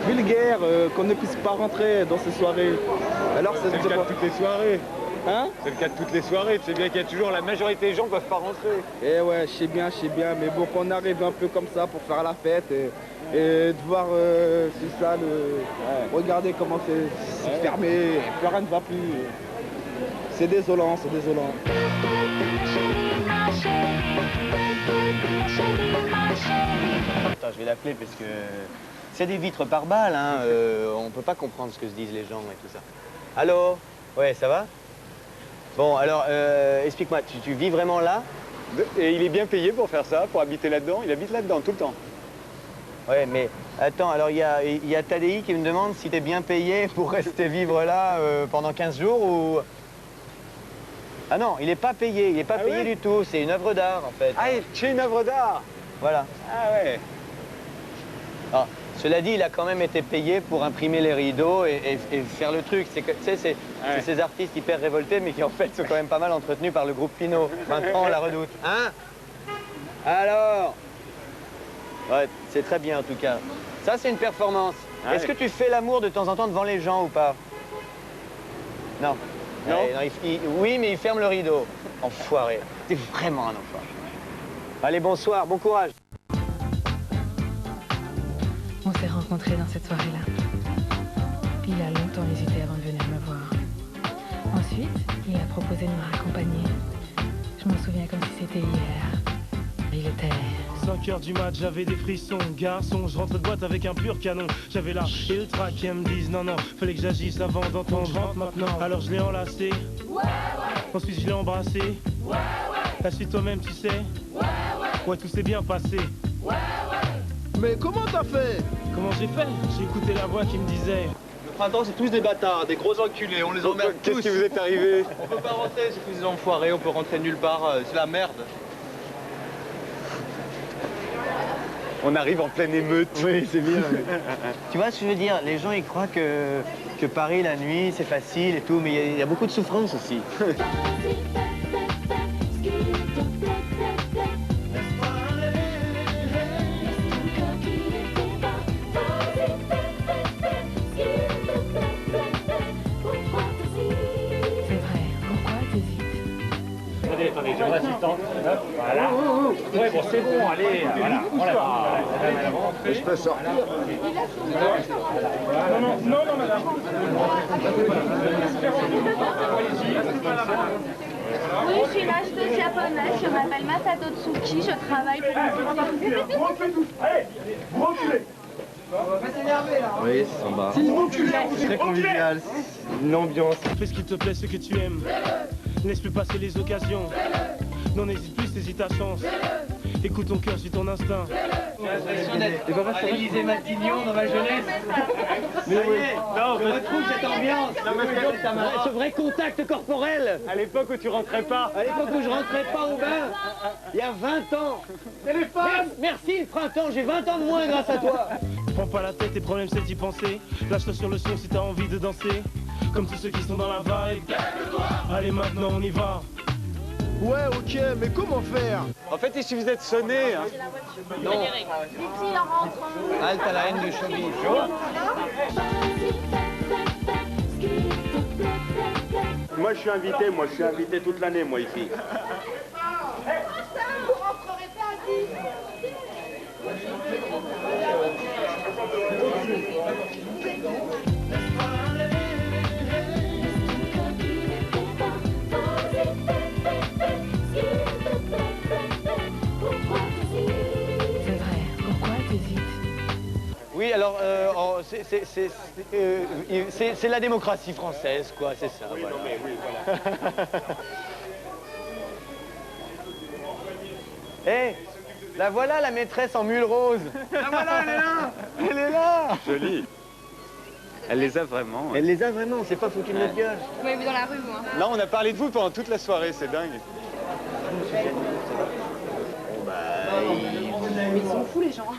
Speaker 12: Vulgaire qu'on ne puisse pas rentrer dans ces soirées. Alors
Speaker 3: c'est le cas de toutes les soirées.
Speaker 12: Hein?
Speaker 3: C'est le cas de toutes les soirées. Tu sais bien qu'il y a toujours la majorité des gens ne peuvent pas rentrer.
Speaker 12: Eh ouais, je sais bien, mais bon, qu'on arrive un peu comme ça pour faire la fête et de voir, c'est ça, regardez comment c'est fermé, plus rien ne va plus. C'est désolant, c'est désolant.
Speaker 2: Attends, je vais l'appeler parce que c'est des vitres par balles, hein. On peut pas comprendre ce que se disent les gens et tout ça. Allô? Ouais, ça va? Bon, alors, explique-moi, tu vis vraiment là?
Speaker 3: Et il est bien payé pour faire ça, pour habiter là-dedans? Il habite là-dedans tout le temps.
Speaker 2: Ouais, mais attends, alors il y a Tadei qui me demande si t'es bien payé pour rester vivre là pendant 15 jours ou... Ah non, il n'est pas payé, il n'est pas payé du tout, c'est une œuvre d'art en fait.
Speaker 3: Ah, c'est une œuvre d'art?
Speaker 2: Voilà.
Speaker 3: Ah ouais.
Speaker 2: Alors, cela dit, il a quand même été payé pour imprimer les rideaux et faire le truc. C'est ces artistes hyper révoltés, mais qui en fait sont quand même pas mal entretenus par le groupe Pinot. Maintenant, on la redoute. Hein? Alors? Ouais, c'est très bien en tout cas. Ça, c'est une performance.
Speaker 3: Ah
Speaker 2: Est-ce que tu fais l'amour de temps en temps devant les gens ou pas? Non.
Speaker 3: Non.
Speaker 2: Oui, mais il ferme le rideau. Enfoiré. T'es vraiment un enfoiré. Allez, bonsoir, bon courage.
Speaker 13: On s'est rencontrés dans cette soirée-là. Il a longtemps hésité avant de venir me voir. Ensuite, il a proposé de me raccompagner. Je m'en souviens comme si c'était hier. Il était...
Speaker 14: 5 heures du mat, j'avais des frissons. Garçon, je rentre de boîte avec un pur canon. J'avais là ultra qui me disent non, non, fallait que j'agisse avant d'entendre. Je rentre maintenant. Alors je l'ai enlacé. Ensuite je l'ai embrassé. La suite toi-même, tu sais. Ouais, tout s'est bien passé.
Speaker 12: Mais comment t'as fait?
Speaker 14: Comment j'ai fait? J'ai écouté la voix qui me disait...
Speaker 12: Le printemps, c'est tous des bâtards, des gros enculés, on les emmerde tous.
Speaker 3: Qu'est-ce qui vous est arrivé?
Speaker 12: On peut pas rentrer, c'est tous des enfoirés, on peut rentrer nulle part, c'est la merde.
Speaker 3: On arrive en pleine émeute.
Speaker 2: Oui, c'est bien. Tu vois ce que je veux dire? Les gens, ils croient que Paris, la nuit, c'est facile et tout, mais il y a beaucoup de souffrance aussi.
Speaker 9: Attendez, j'ai mon assistante. Voilà. Ouais, bon, c'est bon, allez, voilà.
Speaker 12: Je peux sortir.
Speaker 9: Non, madame.
Speaker 11: Oui, je suis une acheteuse japonaise, je m'appelle Masato Tsuki, je travaille pour une
Speaker 15: Oui, c'est sympa. C'est très convivial, une ambiance.
Speaker 14: Fais ce qu'il te plaît, ce que tu aimes. Laisse plus passer les occasions. Non, n'hésite plus, saisis ta chance. Écoute ton cœur, suis ton instinct.
Speaker 6: À l'Élysée Matignon dans ma jeunesse.
Speaker 2: Mais oui. Non,
Speaker 6: je retrouve cette ambiance.
Speaker 2: Ce vrai contact corporel.
Speaker 3: À l'époque où tu rentrais pas.
Speaker 2: À l'époque où je rentrais pas au bain. Il y a 20 ans.
Speaker 6: Téléphone.
Speaker 2: Merci le printemps, j'ai 20 ans de moins grâce à toi.
Speaker 14: Prends pas la tête, tes problèmes c'est d'y penser. Lâche-toi sur le son si t'as envie de danser. Comme tous ceux qui sont dans la vibe. Allez maintenant on y va.
Speaker 12: Ouais, ok, mais comment faire?
Speaker 3: En fait, il suffisait de sonner. Hein.
Speaker 2: Non. Halte à la haine de showbiz.
Speaker 16: Moi, je suis invité toute l'année, moi, ici.
Speaker 2: Oui, alors, c'est la démocratie française, quoi, c'est ça.
Speaker 16: Oui,
Speaker 2: voilà.
Speaker 16: non, mais oui, voilà.
Speaker 2: Hé, la voilà, la maîtresse en mule rose. La voilà, elle est là. Elle est là.
Speaker 3: Joli. Elle les a vraiment.
Speaker 2: Elle les a vraiment, c'est pas foutu de notre gueule.
Speaker 11: Vous m'avez vu dans la rue, moi.
Speaker 3: Là, on a parlé de vous pendant toute la soirée, c'est dingue.
Speaker 10: Mais ils sont fous, les gens.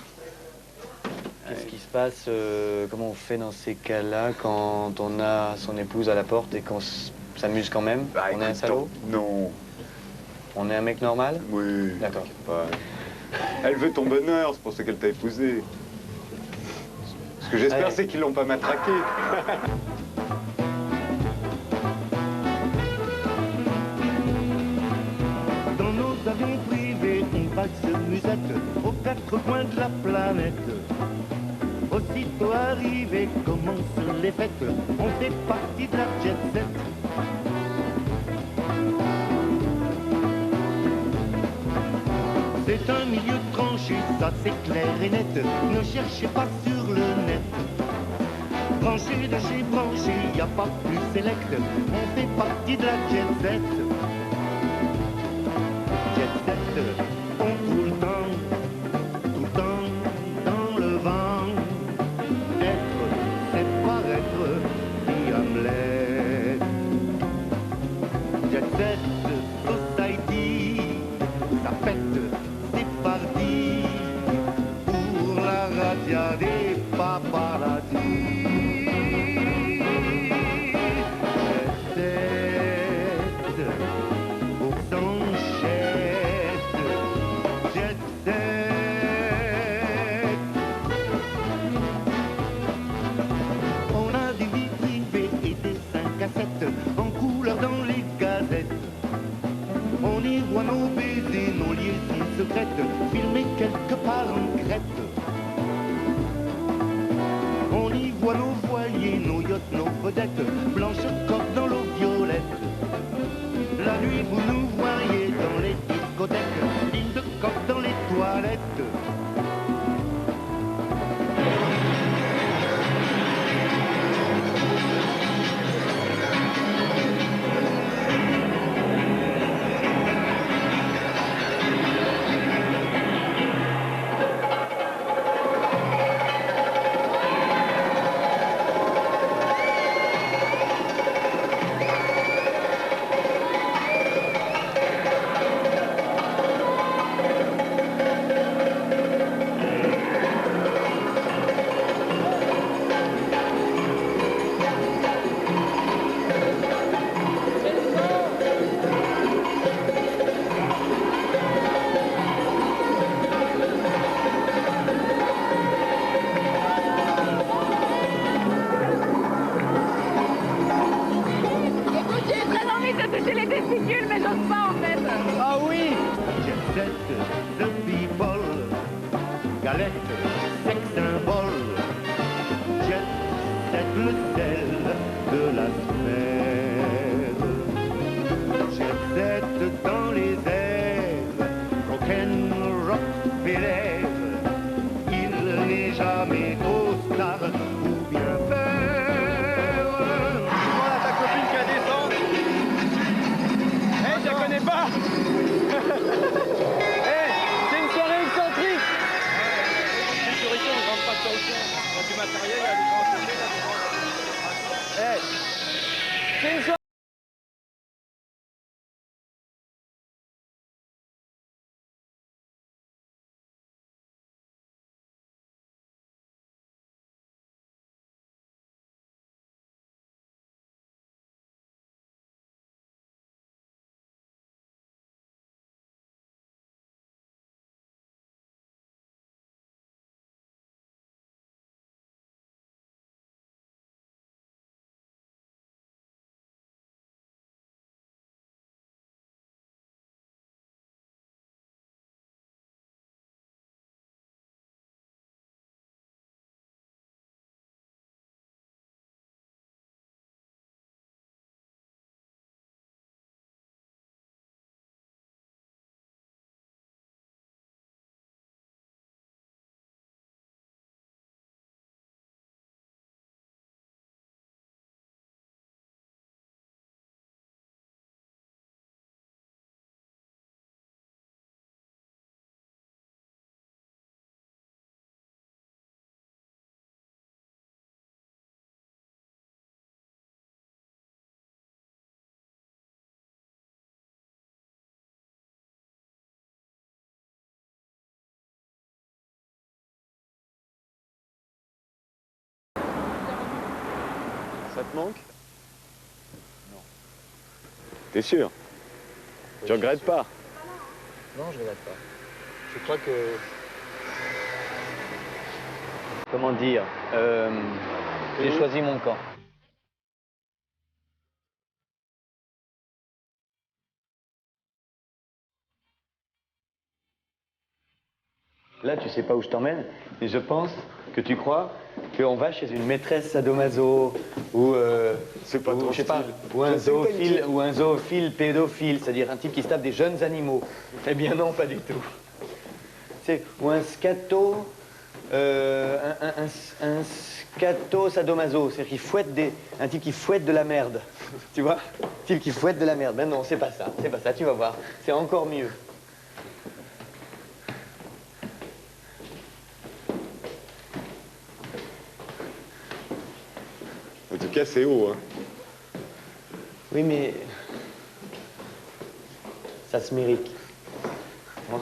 Speaker 2: Qu'est-ce qui se passe, comment on fait dans ces cas-là quand on a son épouse à la porte et qu'on s'amuse quand même? On est un salaud?
Speaker 3: Non.
Speaker 2: On est un mec normal?
Speaker 3: Oui.
Speaker 2: D'accord.
Speaker 3: Elle veut ton bonheur, c'est pour ça qu'elle t'a épousé. Ce que j'espère,
Speaker 2: Ouais.
Speaker 3: c'est qu'ils l'ont pas matraqué.
Speaker 7: Dans nos avions privés, on passe musette aux quatre coins de la planète. Aussitôt arrivé, commencent les fêtes, on fait partie de la jet set. C'est un milieu tranché, ça c'est clair et net, ne cherchez pas sur le net. Branché de chez branché, y a pas plus sélect, on fait partie de la jet set. Jet set, on tout le temps dans le vent. Être, c'est paraître, dit Hamlet. Jet set, society, ça pète, c'est parti pour la radia des paparazzis. Jet set, au s'enchaîne. Jet set. On a des vies privées et des 5 à 7 en couleur dans les gazettes. On y voit nos baisers, nos liaisons secrètes, filmées quelque part en Crète. On y voit nos voiliers, nos yachts, nos vedettes, blanches comme dans l'eau violette. La nuit, vous nous voyez dans les discothèques, ligne de coque dans les toilettes.
Speaker 11: Écoute, j'ai très envie de toucher les testicules, mais j'ose pas en fait.
Speaker 2: Ah oui.
Speaker 7: Jet set, the people, galette, sex symbole. Jet set, le sel de la sphère. Jet set. tes lèvres. Il n'est jamais trop tard pour bien faire.
Speaker 3: Demande à ta copine qui a descend. Eh, je la connais pas. Eh, c'est une soirée excentrique. Sécurité, on ne rentre pas sur le champ. Il y a du matériel, il y a des grands côtés, là, des grands... Eh, c'est une soirée... Ça te manque?
Speaker 2: Non.
Speaker 3: T'es sûr? Tu regrettes pas?
Speaker 2: Non, je regrette pas. Je crois que... Comment dire? J'ai choisi mon camp. Là, tu sais pas où je t'emmène, mais je pense que tu crois qu'on va chez une maîtresse sadomaso ou
Speaker 3: c'est pas ton
Speaker 2: je sais pas,
Speaker 3: style.
Speaker 2: ou un zoophile pédophile, c'est-à-dire un type qui se tape des jeunes animaux. Eh bien non, pas du tout. C'est ou un scato, un scato sadomaso, c'est-à-dire qui fouette un type qui fouette de la merde. Tu vois, un type qui fouette de la merde. Ben non, c'est pas ça, tu vas voir, c'est encore mieux.
Speaker 3: En tout cas, c'est haut, hein.
Speaker 2: Oui, mais ça se mérite. Bon.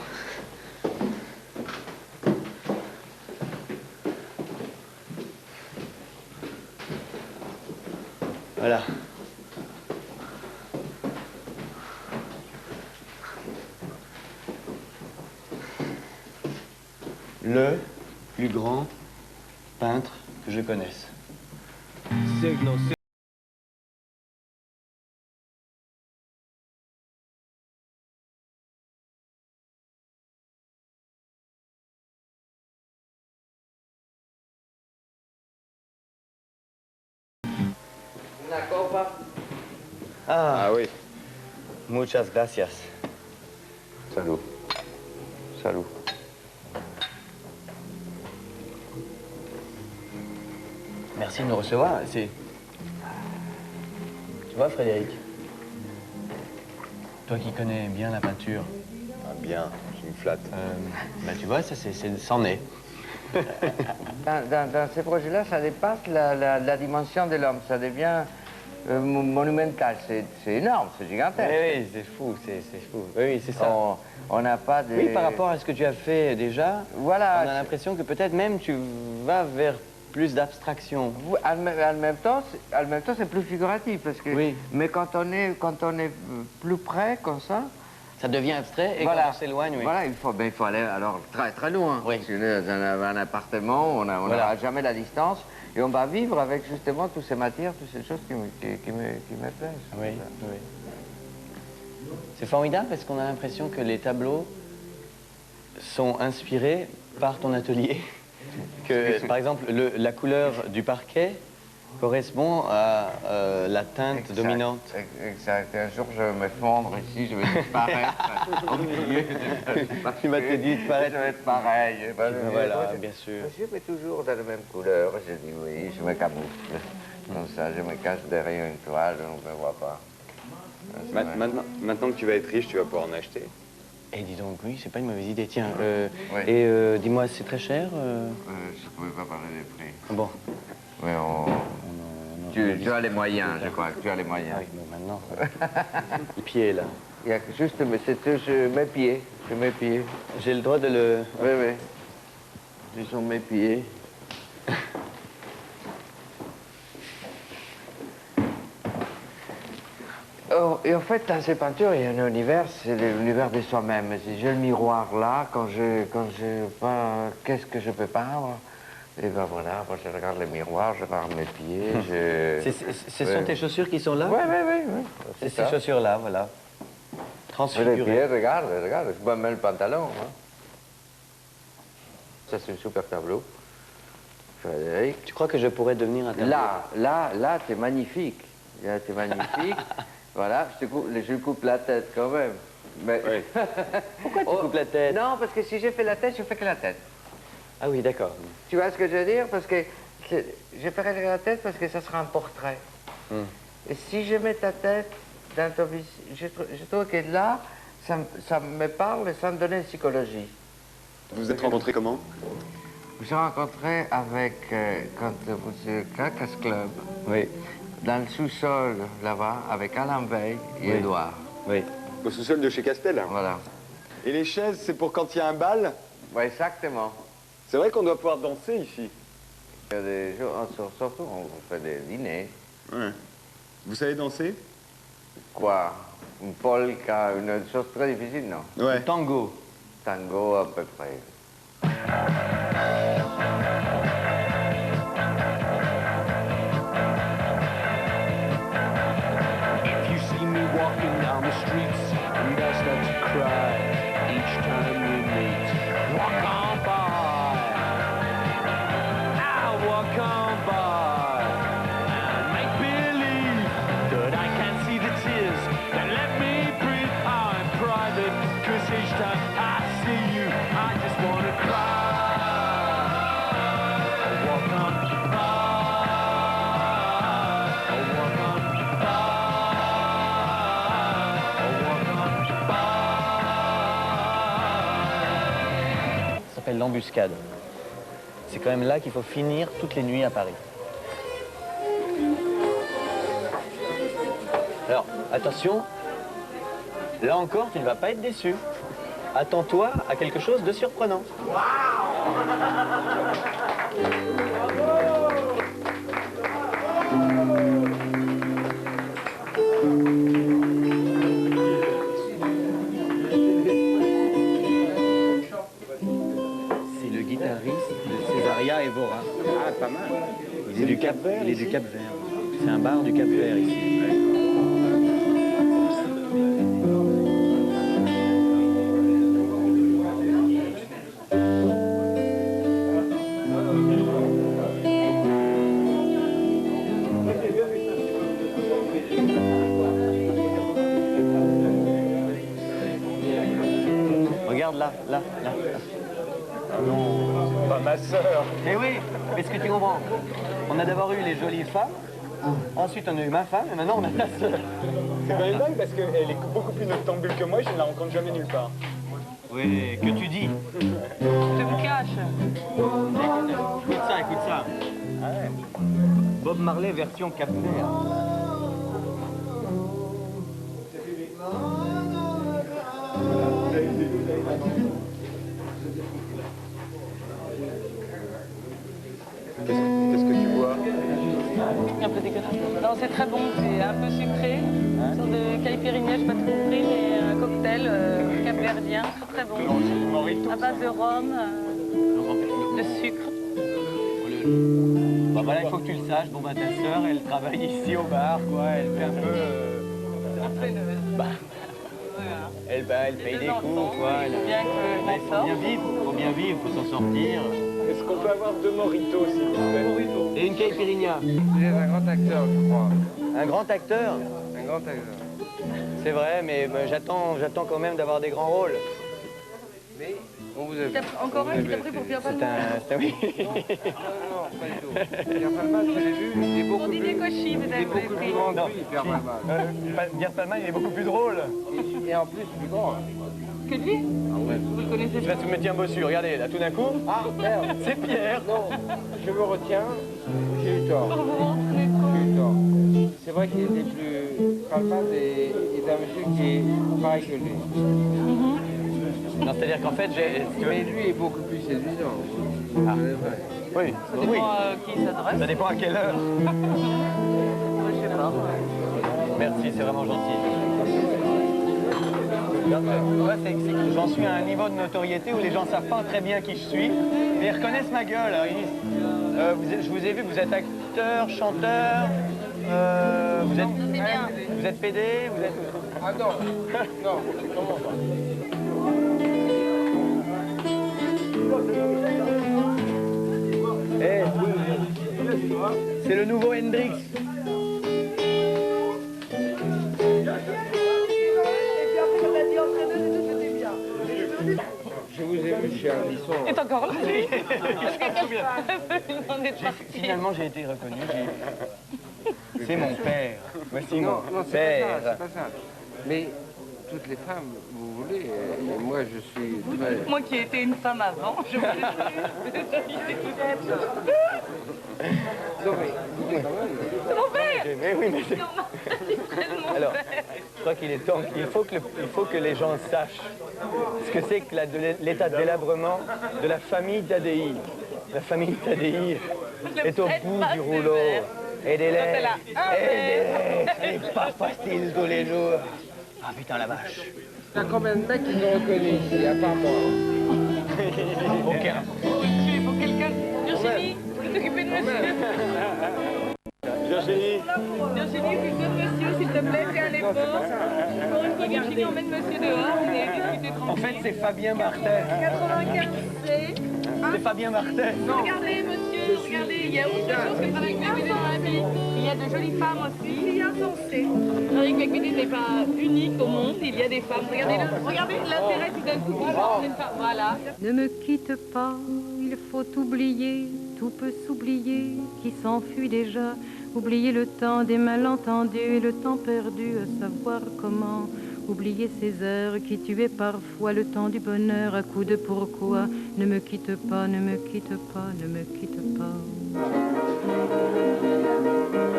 Speaker 2: Voilà. Le plus grand peintre que je connaisse.
Speaker 9: Signal.
Speaker 2: Una copa. Ah oui. Muchas gracias. Salud. Salud. Merci de nous recevoir. C'est... Tu vois, Frédéric, toi qui connais bien la peinture.
Speaker 3: Ah bien, tu me flattes.
Speaker 2: Bah, tu vois, ça, c'en est.
Speaker 17: Dans ces projets-là, ça dépasse la dimension de l'homme. Ça devient monumental. C'est énorme, c'est gigantesque.
Speaker 2: Oui, c'est fou, c'est fou. Oui, c'est ça.
Speaker 17: On n'a pas de...
Speaker 2: Oui, par rapport à ce que tu as fait déjà,
Speaker 17: voilà,
Speaker 2: on a l'impression que peut-être même tu vas vers plus d'abstraction.
Speaker 17: En même temps, c'est plus figuratif. Parce que,
Speaker 2: oui.
Speaker 17: Mais quand on est plus près, comme ça...
Speaker 2: Ça devient abstrait et
Speaker 17: voilà.
Speaker 2: Quand on s'éloigne, oui.
Speaker 17: Voilà, il faut aller alors très très loin.
Speaker 2: Oui.
Speaker 17: Parce que dans un appartement, on n'aura jamais la distance. Et on va vivre avec justement toutes ces matières, toutes ces choses qui me plaisent.
Speaker 2: Oui, oui. C'est formidable parce qu'on a l'impression que les tableaux sont inspirés par ton atelier. Que, par exemple, la couleur du parquet correspond à la teinte dominante.
Speaker 17: Exact. Un jour, je vais me fondre ici, je vais disparaître au milieu.
Speaker 2: Tu vas te disparaître.
Speaker 17: Je vais être pareil.
Speaker 2: Voilà, bien sûr.
Speaker 17: Je vais toujours dans la même couleur. Je dis oui, je me camoufle. Comme ça, je me cache derrière une toile, on ne me voit pas.
Speaker 3: Maintenant que tu vas être riche, tu vas pouvoir en acheter.
Speaker 2: Et dis donc, oui, c'est pas une mauvaise idée. Tiens,
Speaker 17: Oui.
Speaker 2: et dis-moi, c'est très cher
Speaker 17: Je ne pouvais pas parler des prix.
Speaker 2: Bon.
Speaker 17: Oui, tu as les moyens, je crois que tu as les moyens.
Speaker 2: Oui, mais maintenant, le pied, là.
Speaker 17: Il y a juste, mais c'est mes pieds. C'est mes pieds.
Speaker 2: J'ai le droit de le...
Speaker 17: Oui, oui. Ce sont mes pieds. Oh, et en fait, dans ces peintures, il y a un univers, c'est l'univers de soi-même. Si j'ai le miroir là, quand je peins, qu'est-ce que je peux peindre? Et ben voilà, moi je regarde le miroir, je regarde mes pieds,
Speaker 2: Ce sont tes chaussures qui sont là?
Speaker 17: Oui, oui, oui.
Speaker 2: C'est ces chaussures-là, voilà. Transfigurées.
Speaker 17: Les pieds, regarde, je vois même le pantalon. Hein. Ça, c'est un super tableau. Frédéric.
Speaker 2: Tu crois que je pourrais devenir un tableau?
Speaker 17: Là, t'es magnifique. Là, t'es magnifique. Voilà, je coupe la tête quand même. Mais...
Speaker 2: Oui. Pourquoi tu coupes la tête?
Speaker 17: Non, parce que si je fais la tête, je fais que la tête.
Speaker 2: Ah oui, d'accord.
Speaker 17: Tu vois ce que je veux dire? Parce que je ferai la tête parce que ça sera un portrait. Et si je mets ta tête dans ton visage, je trouve que là, ça me parle et ça me donne une psychologie.
Speaker 3: Vous vous êtes rencontrés comment?
Speaker 17: Vous êtes rencontrés avec, quand vous êtes Carcass Club.
Speaker 2: Oui.
Speaker 17: Dans le sous-sol, là-bas, avec Alain Veil et Édouard.
Speaker 2: Oui.
Speaker 3: Au sous-sol de chez Castel?
Speaker 17: Voilà.
Speaker 3: Et les chaises, c'est pour quand il y a un bal?
Speaker 17: Oui, exactement.
Speaker 3: C'est vrai qu'on doit pouvoir danser ici.
Speaker 17: Il y a des jours, surtout, on fait des dîners.
Speaker 3: Ouais. Vous savez danser?
Speaker 17: Quoi? Une polka, une chose très difficile, non?
Speaker 3: Ouais.
Speaker 2: Tango.
Speaker 17: Tango, à peu près.
Speaker 7: If you see me walking down the streets and I start to cry each time we meet, walk on by. Now walk on by and make believe that I can't see the tears that let me breathe. I'm private, 'cause each time I see you, I just wanna cry. Walk on by. Walk on by.
Speaker 2: Ça s'appelle l'embuscade. C'est quand même là qu'il faut finir toutes les nuits à Paris. Alors, attention, là encore, tu ne vas pas être déçu. Attends-toi à quelque chose de surprenant. C'est le guitariste de Césaria Evora.
Speaker 3: Ah, pas mal.
Speaker 2: Il est du Cap-Vert. Il est du Cap-Vert. C'est un bar du Cap-Vert ici. Regarde là, là, là.
Speaker 3: Non, pas ma sœur.
Speaker 2: Eh oui, est-ce que tu comprends? On a d'abord eu les jolies femmes, ensuite on a eu ma femme, et maintenant on a ta sœur.
Speaker 3: C'est quand même dingue parce qu'elle est beaucoup plus noctambule que moi et je ne la rencontre jamais nulle part.
Speaker 2: Oui, que tu dis?
Speaker 5: Je me cache.
Speaker 2: Écoute ça. Ah ouais. Bob Marley version Cap-Vert.
Speaker 3: Qu'est-ce que tu vois?
Speaker 5: Un peu dégueulasse. Non, c'est très bon, c'est un peu sucré. Une sorte de caipirinha, je n'ai pas trop compris, mais un cocktail capverdien, très bon. À base de rhum, de sucre.
Speaker 2: Bah voilà, il faut que tu le saches. Bon, bah ta sœur, elle travaille ici au bar, quoi. Elle fait un peu... Bah, elle elle paye des coups, quoi.
Speaker 5: Bien que
Speaker 2: Faut bien vivre, faut s'en sortir.
Speaker 3: Est-ce qu'on peut avoir 2 mojitos, s'il vous plaît?
Speaker 2: Et une caipirinha.
Speaker 17: Vous êtes un grand acteur, je crois.
Speaker 2: Un grand acteur?
Speaker 17: Un grand acteur.
Speaker 2: C'est vrai, mais j'attends quand même d'avoir des grands rôles.
Speaker 17: Mais on vous a...
Speaker 5: Encore un qui t'a pris pour Pierre Palmade.
Speaker 2: C'est un... Oui.
Speaker 17: Non, pas du tout. Pierre Palmade, je l'ai vu, il est beaucoup plus... Il est beaucoup plus grand que lui, Pierre Palmade.
Speaker 2: Pierre Palmade, il est beaucoup plus drôle.
Speaker 17: Et en plus, plus grand.
Speaker 5: Que lui? Vous le connaissez
Speaker 2: Je vais te mettre un bossu, regardez, là, tout d'un coup.
Speaker 17: Ah, merde.
Speaker 2: C'est Pierre.
Speaker 17: Non, je me retiens, j'ai eu tort.
Speaker 5: J'ai
Speaker 17: eu tort. C'est vrai qu'il était plus... Palmade est un monsieur qui est pareil que lui.
Speaker 2: Non, c'est-à-dire qu'en fait,
Speaker 17: Mais lui est beaucoup plus séduisant.
Speaker 2: Ah. Oui,
Speaker 5: Ça dépend à qui il s'adresse.
Speaker 2: Ça dépend à quelle heure.
Speaker 5: Je sais pas.
Speaker 2: Merci, c'est vraiment gentil. Ouais, c'est que j'en suis à un niveau de notoriété où les gens ne savent pas très bien qui je suis, mais ils reconnaissent ma gueule. Alors, ils disent, je vous ai vu, vous êtes acteur, chanteur, vous êtes PD, vous êtes...
Speaker 17: Ah non, non, comment pas?
Speaker 2: Hey, c'est le nouveau Hendrix.
Speaker 17: Je vous ai vu chez Ardisson.
Speaker 5: Il est encore là.
Speaker 2: Finalement, j'ai été reconnu. C'est mon père. Voici
Speaker 17: Non,
Speaker 2: mon
Speaker 17: non,
Speaker 2: père.
Speaker 17: c'est pas ça. Mais toutes les femmes, vous voulez, et moi je suis très...
Speaker 5: Moi qui ai été une femme avant, je voulais
Speaker 17: Non mais, écoutez quand même...
Speaker 5: C'est mon père.
Speaker 2: Mais oui, mais alors, je crois qu'il est temps, il faut que les gens sachent ce que c'est que l'état de délabrement de la famille Tadei. La famille Tadei est au bout du rouleau. Aidez-les, aidez-les, c'est pas facile tous les jours. Ah putain la vache.
Speaker 17: Il y a combien de mecs qui nous reconnaissent ici, à part moi?
Speaker 2: Aucun.
Speaker 5: Il faut quelqu'un... Virginie, vous voulez t'occuper de monsieur?
Speaker 2: Virginie.
Speaker 5: Virginie, plus de monsieur, s'il te plaît, fais un effort. Pour une fois, Virginie, emmène monsieur dehors, on est discuté tranquille.
Speaker 2: En fait, c'est Fabien Martel.
Speaker 5: 95C.
Speaker 2: C'est Fabien Martel.
Speaker 5: Regardez, monsieur, regardez, il y a autre chose que Frédéric Becbédé dans la vie. Il y a de jolies femmes aussi. Il y a insensé. Frédéric Becbédé n'est pas unique au monde, il y a des femmes. Regardez-le, regardez l'intérêt tout d'un coup qu'il porte une femme. Voilà.
Speaker 13: Ne me quitte pas, il faut oublier, tout peut s'oublier, qui s'enfuit déjà. Oublier le temps des malentendus et le temps perdu à savoir comment. Oublier ces heures qui tuaient parfois le temps du bonheur à coups de pourquoi. Ne me quitte pas, ne me quitte pas, ne me quitte pas.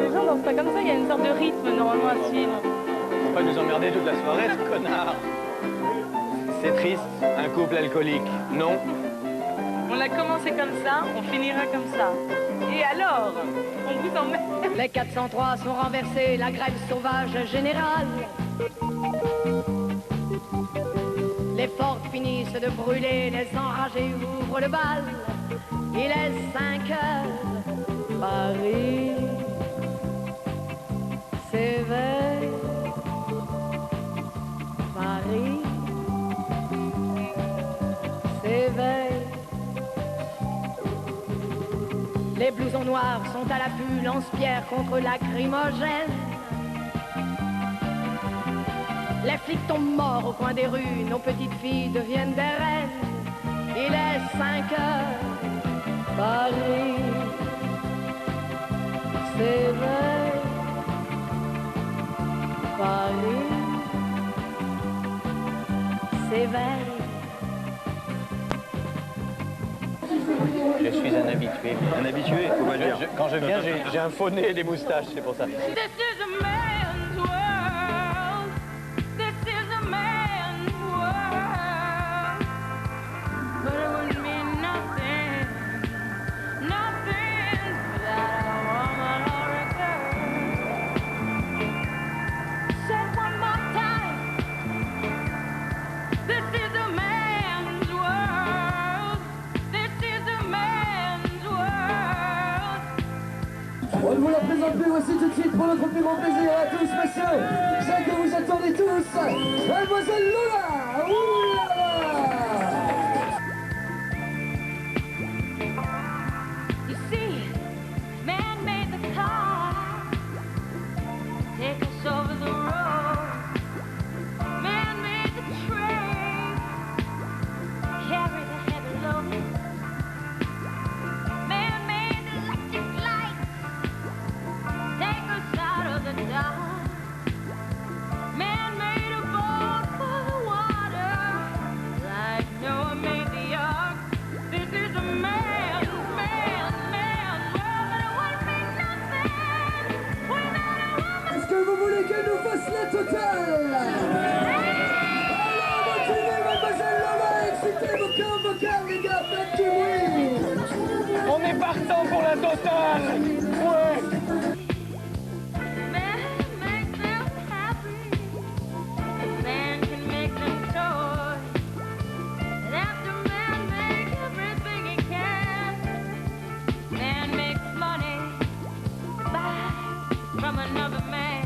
Speaker 5: Les gens dansent pas comme ça, il y a une sorte de rythme normalement à suivre.
Speaker 2: Faut pas nous emmerder toute la soirée, ce connard. C'est triste, un couple alcoolique, non?
Speaker 5: On a commencé comme ça, on finira comme ça. Et alors, on vous emmène.
Speaker 13: Les 403 sont renversés, la grève sauvage générale. Les forts finissent de brûler, les enragés ouvrent le bal. Il est 5 heures, Paris s'éveille. Paris s'éveille. Les blousons noirs sont à l'affût, lance-pierre contre lacrymogène. Les flics tombent morts au coin des rues, nos petites filles deviennent des reines. Il est 5 heures, Paris s'éveille. Paris s'éveille.
Speaker 2: Je suis un habitué. Un habitué, faut pas le dire. Quand je viens, j'ai un faux nez et des moustaches, c'est pour ça.
Speaker 5: This is a man's world. This is a man's world. But it wouldn't mean nothing, nothing without a woman or a girl. Say it one more time. This is a man's world. This is a man's world.
Speaker 6: On ne vous la présente plus, voici tout de suite pour notre plus grand plaisir à tous, messieurs, celle que vous attendez tous, Mademoiselle Lola. Ouh là là.
Speaker 18: You see, man made the car, take us over the road. Man made the train, carry the heavy load. Man made the electric light, take us out of the dark. Man made a boat for the water, like Noah made the ark. This is a man, but it wouldn't be nothing without a woman.
Speaker 6: Est-ce que vous voulez qu'elle nous fasse la totale? Alors motivez Mademoiselle Lola, excitez vos corps, vos cœurs, les gars, faites du bruit.
Speaker 9: On est partant pour la totale. Ouais.
Speaker 18: Man can make them toys, and after man make everything he can. Man makes money, buy from another man.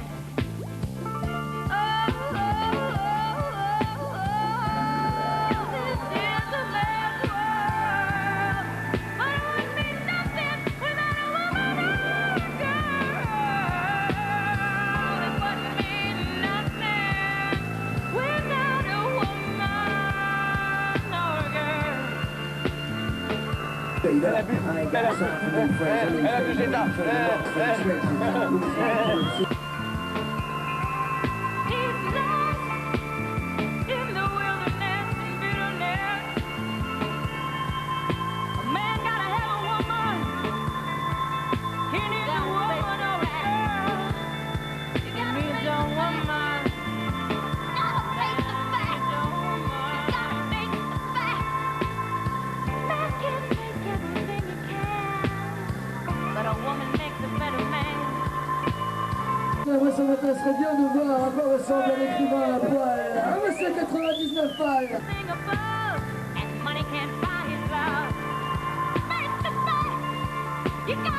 Speaker 18: This is a man's world, but it wouldn't be nothing without a woman or a girl. It wouldn't be nothing without a woman or a girl.
Speaker 6: Elle a bu, elle a bu, c'est ça.
Speaker 18: He's lost in the wilderness and bitterness. A man gotta have a woman. He needs a woman or a girl. He needs a woman. Gotta face the fact. You gotta face the fact. Man can make everything he can, but a woman makes a better man.
Speaker 6: Moi, ça m'intéresserait bien de voir à quoi ressemble un écrivain à poil. 1,99 balles.
Speaker 18: Thing above, and money can't buy his love. Face the fact. You got